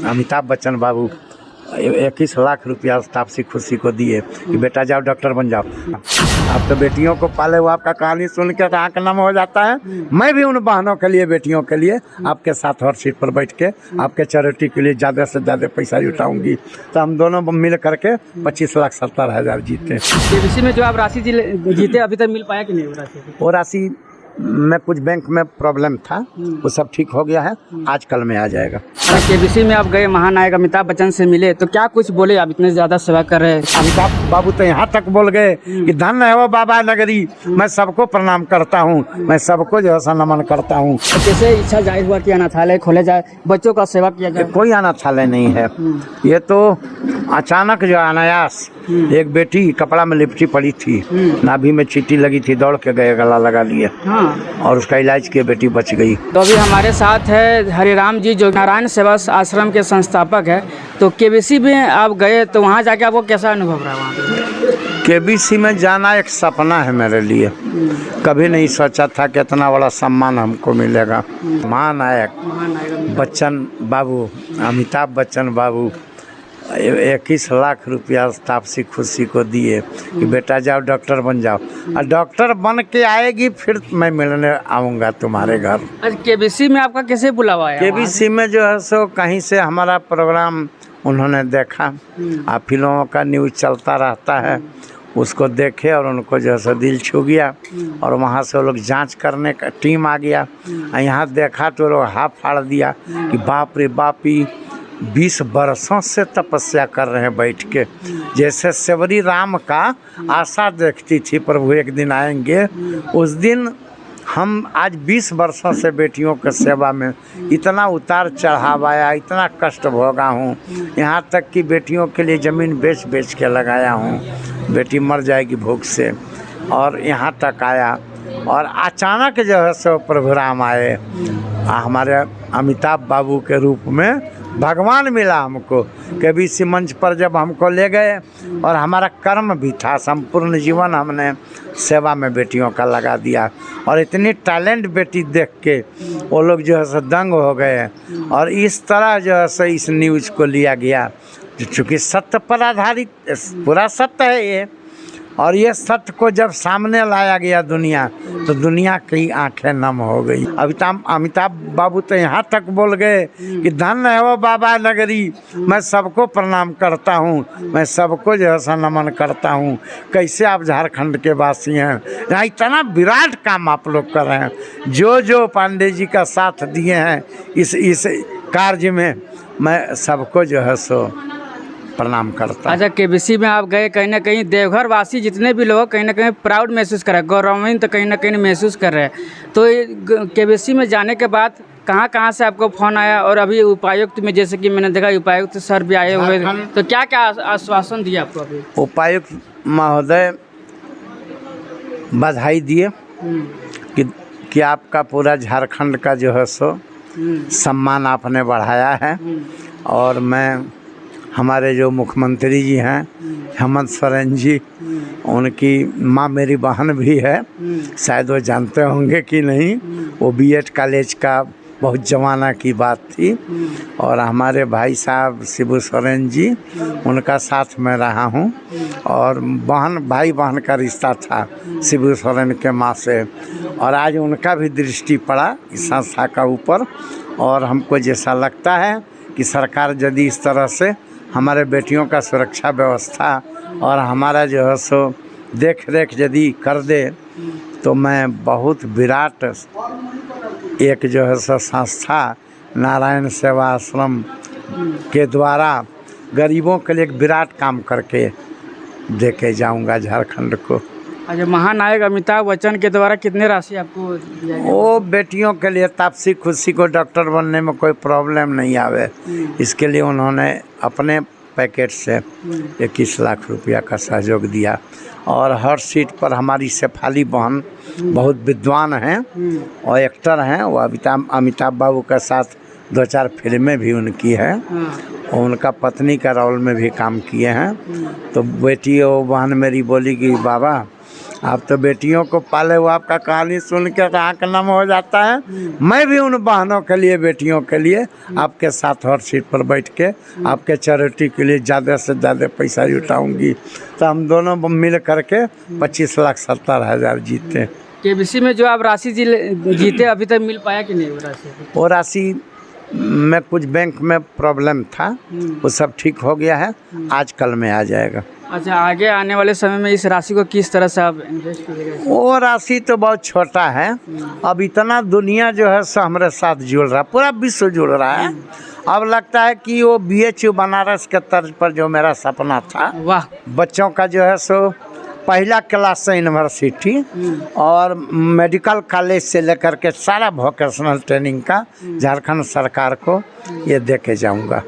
अमिताभ बच्चन बाबू 21 लाख रुपया तापसी खुशी को दिए कि बेटा जाओ डॉक्टर बन जाओ। आप तो बेटियों को पाले हुआ, आपका कहानी सुन के आँख नम हो जाता है। मैं भी उन बहनों के लिए, बेटियों के लिए आपके साथ हर सीट पर बैठ के आपके चैरिटी के लिए ज़्यादा से ज़्यादा पैसा जुटाऊंगी। तो हम दोनों मिल करके 25,70,000 जीते। केबीसी में जो आप राशि जीते अभी तक मिल पाया कि नहीं वो राशि? वो राशि में कुछ बैंक में प्रॉब्लम था, वो सब ठीक हो गया है, आज कल में आ जाएगा। केबीसी में आप गए, महानायक अमिताभ बच्चन से मिले, तो क्या कुछ बोले? आप इतने ज़्यादा सेवा कर रहे हैं। अमिताभ बाबू तो यहाँ तक बोल गए कि धन्य है वो बाबा नगरी, मैं सबको प्रणाम करता हूँ, मैं सबको जो है नमन करता हूँ। कैसे इच्छा जाहिर हुआ कि अनाथालय खोले जाए, बच्चों का सेवा किया जाए? कोई अनाथालय नहीं है, ये तो अचानक जो अनायास एक बेटी कपड़ा में लिपटी पड़ी थी, नाभि में चींटी लगी थी, दौड़ के गए, गला लगा लिए और उसका इलाज किए, बेटी बच गई। तो अभी हमारे साथ है हरिराम जी, जो नारायण सेवा आश्रम के संस्थापक है। तो केबीसी में आप गए, तो वहाँ जाके आपको कैसा अनुभव रहा? वहाँ पे केबीसी में जाना एक सपना है मेरे लिए, कभी नहीं सोचा था कि इतना बड़ा सम्मान हमको मिलेगा। महानायक बच्चन बाबू, अमिताभ बच्चन बाबू 21 लाख रुपया तापसी खुशी को दिए कि बेटा जाओ डॉक्टर बन जाओ, और डॉक्टर बन के आएगी फिर मैं मिलने आऊँगा तुम्हारे घर। केबीसी में आपका कैसे बुलावा आया? केबीसी में जो है सो कहीं से हमारा प्रोग्राम उन्होंने देखा, आप फिल्मों का न्यूज़ चलता रहता है, उसको देखे और उनको जो है सो दिल छू गया, और वहाँ से वो लोग जांच करने का टीम आ गया। यहाँ देखा तो लोग हाथ फाड़ दिया कि बाप रे बाप, 20 बरसों से तपस्या कर रहे हैं बैठ के, जैसे सेवरी राम का आशा देखती थी प्रभु एक दिन आएंगे। उस दिन हम आज 20 वर्षों से बेटियों के सेवा में इतना उतार चढ़ाव आया, इतना कष्ट भोगा हूँ, यहाँ तक कि बेटियों के लिए ज़मीन बेच के लगाया हूँ, बेटी मर जाएगी भूख से, और यहाँ तक आया। और अचानक जो है सो प्रभु राम आए, हमारे अमिताभ बाबू के रूप में भगवान मिला हमको। केबीसी मंच पर जब हमको ले गए, और हमारा कर्म भी था, संपूर्ण जीवन हमने सेवा में बेटियों का लगा दिया, और इतनी टैलेंट बेटी देख के वो लोग जो है सो दंग हो गए। और इस तरह जो है सो इस न्यूज़ को लिया गया, चूँकि सत्य पर आधारित पूरा सत्य है ये, और ये सत्य को जब सामने लाया गया दुनिया, तो दुनिया की आंखें नम हो गई। अमिताभ बाबू तो यहाँ तक बोल गए कि धन्य है वो बाबा नगरी, मैं सबको प्रणाम करता हूँ, मैं सबको जो है नमन करता हूँ। कैसे आप झारखंड के वासी हैं, यहाँ इतना विराट काम आप लोग कर रहे हैं, जो पांडे जी का साथ दिए हैं इस कार्य में, मैं सबको जो है सो प्रणाम करता। अच्छा, केबीसी में आप गए, कहीं ना कहीं देवघर वासी जितने भी लोग कहीं ना कहीं प्राउड महसूस कर रहे हैं, गौरवान्वित कहीं ना कहीं महसूस कर रहे हैं। तो केबीसी में जाने के बाद कहाँ से आपको फ़ोन आया? और अभी उपायुक्त में, जैसे कि मैंने देखा उपायुक्त सर भी आए हुए, तो क्या आश्वासन दिया आपको? अभी उपायुक्त महोदय बधाई दिए कि आपका पूरा झारखंड का जो है सो सम्मान आपने बढ़ाया है। और मैं, हमारे जो मुख्यमंत्री जी हैं हेमंत सोरेन जी, उनकी माँ मेरी बहन भी है, शायद वो जानते होंगे कि नहीं, वो बीएड कॉलेज का बहुत ज़माना की बात थी। और हमारे भाई साहब शिबू सोरेन जी, उनका साथ में रहा हूँ, और भाई बहन का रिश्ता था शिबू सोरेन के माँ से, और आज उनका भी दृष्टि पड़ा इस संस्था का ऊपर। और हमको जैसा लगता है कि सरकार यदि इस तरह से हमारे बेटियों का सुरक्षा व्यवस्था और हमारा जो है सो देख रेख यदि कर दे, तो मैं बहुत विराट एक जो है सो संस्था नारायण सेवा आश्रम के द्वारा गरीबों के लिए एक विराट काम करके दे के जाऊँगा झारखंड को। अच्छा, महानायक अमिताभ बच्चन के द्वारा कितने राशि आपको दिया गया? वो बेटियों के लिए तापसी खुशी को डॉक्टर बनने में कोई प्रॉब्लम नहीं आवे, इसके लिए उन्होंने अपने पैकेट से 21 लाख रुपया का सहयोग दिया। और हर सीट पर हमारी शेफाली बहन बहुत विद्वान हैं और एक्टर हैं, वो अमिताभ बाबू के साथ 2-4 फिल्में भी उनकी हैं, और उनका पत्नी का रोल में भी काम किए हैं। तो बेटी और बहन मेरी बोली कि बाबा आप तो बेटियों को पाले हो, आपका कहानी सुन के आँख नम हो जाता है। मैं भी उन बहनों के लिए, बेटियों के लिए आपके साथ हर सीट पर बैठ के आपके चैरिटी के लिए ज़्यादा से ज़्यादा पैसा जुटाऊंगी। तो हम दोनों मिल करके 25,70,000 जीते। केबीसी में जो आप राशि जीते अभी तक मिल पाया कि नहीं वो राशि? वो राशि में कुछ बैंक में प्रॉब्लम था, वो सब ठीक हो गया है, आज कल में आ जाएगा। अच्छा, आगे आने वाले समय में इस राशि को किस तरह से आप इन्वेस्ट कीजिएगा? वो राशि तो बहुत छोटा है। अब इतना दुनिया जो है सो हमारे साथ जुड़ रहा है, पूरा विश्व जुड़ रहा है। अब लगता है कि वो BHU बनारस के तर्ज पर जो मेरा सपना था, वाह, बच्चों का जो है सो पहला क्लास से यूनिवर्सिटी और मेडिकल कॉलेज से लेकर के सारा वोकेशनल ट्रेनिंग का झारखंड सरकार को ये दे के जाऊँगा।